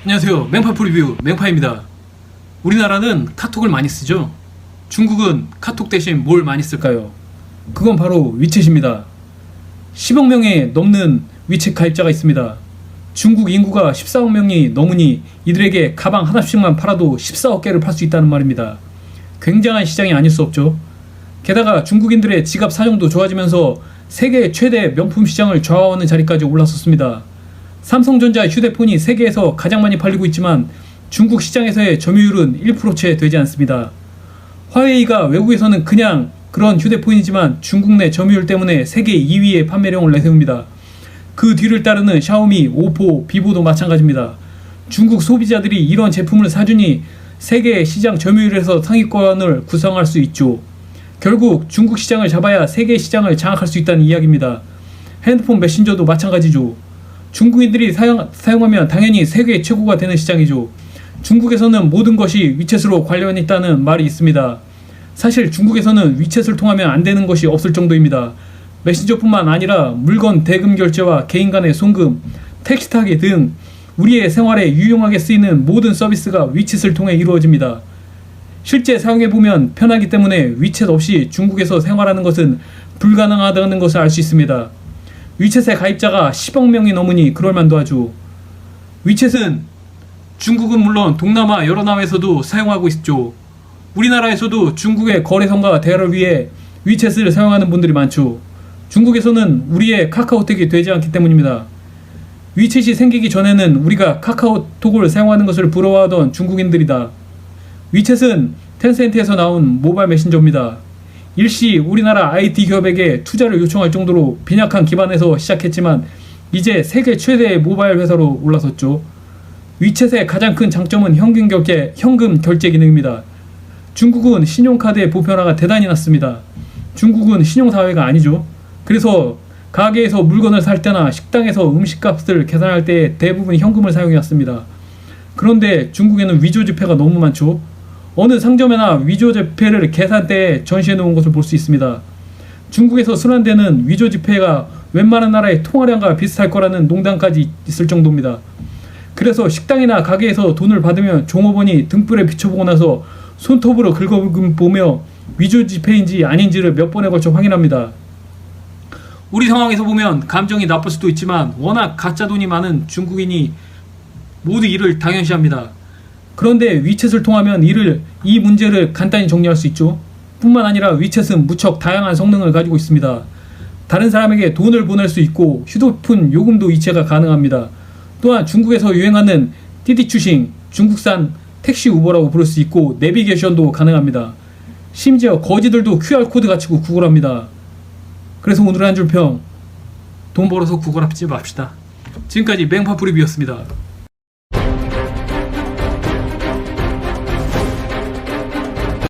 안녕하세요. 맹파프 리뷰 맹파입니다. 우리나라는 카톡을 많이 쓰죠. 중국은 카톡 대신 뭘 많이 쓸까요? 그건 바로 위챗입니다. 10억 명이 넘는 위챗 가입자가 있습니다. 중국 인구가 14억 명이 넘으니 이들에게 가방 하나씩만 팔아도 14억 개를 팔 수 있다는 말입니다. 굉장한 시장이 아닐 수 없죠. 게다가 중국인들의 지갑 사정도 좋아지면서 세계 최대 명품 시장을 좌우하는 자리까지 올랐었습니다. 삼성전자 휴대폰이 세계에서 가장 많이 팔리고 있지만 중국 시장에서의 점유율은 1%채 되지 않습니다. 화웨이가 외국에서는 그냥 그런 휴대폰이지만 중국 내 점유율 때문에 세계 2위의 판매량을 내세웁니다. 그 뒤를 따르는 샤오미, 오포, 비보도 마찬가지입니다. 중국 소비자들이 이런 제품을 사주니 세계 시장 점유율에서 상위권을 구성할 수 있죠. 결국 중국 시장을 잡아야 세계 시장을 장악할 수 있다는 이야기입니다. 핸드폰 메신저도 마찬가지죠. 중국인들이 사용하면 당연히 세계 최고가 되는 시장이죠. 중국에서는 모든 것이 위챗으로 관련있다는 말이 있습니다. 사실 중국에서는 위챗을 통하면 안 되는 것이 없을 정도입니다. 메신저뿐만 아니라 물건 대금 결제와 개인 간의 송금, 택시 타기 등 우리의 생활에 유용하게 쓰이는 모든 서비스가 위챗을 통해 이루어집니다. 실제 사용해보면 편하기 때문에 위챗 없이 중국에서 생활하는 것은 불가능하다는 것을 알 수 있습니다. 위챗의 가입자가 10억 명이 넘으니 그럴만도 하죠. 위챗은 중국은 물론 동남아 여러 나라에서도 사용하고 있죠. 우리나라에서도 중국의 거래선과 대화를 위해 위챗을 사용하는 분들이 많죠. 중국에서는 우리의 카카오톡이 되지 않기 때문입니다. 위챗이 생기기 전에는 우리가 카카오톡을 사용하는 것을 부러워하던 중국인들이다. 위챗은 텐센트에서 나온 모바일 메신저입니다. 일시 우리나라 IT 기업에게 투자를 요청할 정도로 빈약한 기반에서 시작했지만 이제 세계 최대의 모바일 회사로 올라섰죠. 위챗의 가장 큰 장점은 현금 결제 기능입니다. 중국은 신용카드의 보편화가 대단히 낮습니다. 중국은 신용사회가 아니죠. 그래서 가게에서 물건을 살 때나 식당에서 음식값을 계산할 때 대부분 현금을 사용해왔습니다. 그런데 중국에는 위조 지폐가 너무 많죠. 어느 상점에나 위조 지폐를 계산대에 전시해 놓은 것을 볼 수 있습니다. 중국에서 순환되는 위조 지폐가 웬만한 나라의 통화량과 비슷할 거라는 농담까지 있을 정도입니다. 그래서 식당이나 가게에서 돈을 받으면 종업원이 등불에 비춰보고 나서 손톱으로 긁어보며 위조 지폐인지 아닌지를 몇 번에 걸쳐 확인합니다. 우리 상황에서 보면 감정이 나쁠 수도 있지만 워낙 가짜 돈이 많은 중국인이 모두 이를 당연시합니다. 그런데 위챗을 통하면 이 문제를 간단히 정리할 수 있죠. 뿐만 아니라 위챗은 무척 다양한 성능을 가지고 있습니다. 다른 사람에게 돈을 보낼 수 있고 휴대폰 요금도 이체가 가능합니다. 또한 중국에서 유행하는 띠디추싱, 중국산 택시 우버라고 부를 수 있고 내비게이션도 가능합니다. 심지어 거지들도 QR코드 갖추고 구걸합니다. 그래서 오늘의 한 줄 평, 돈 벌어서 구걸하지 맙시다. 지금까지 맹파프 리뷰였습니다.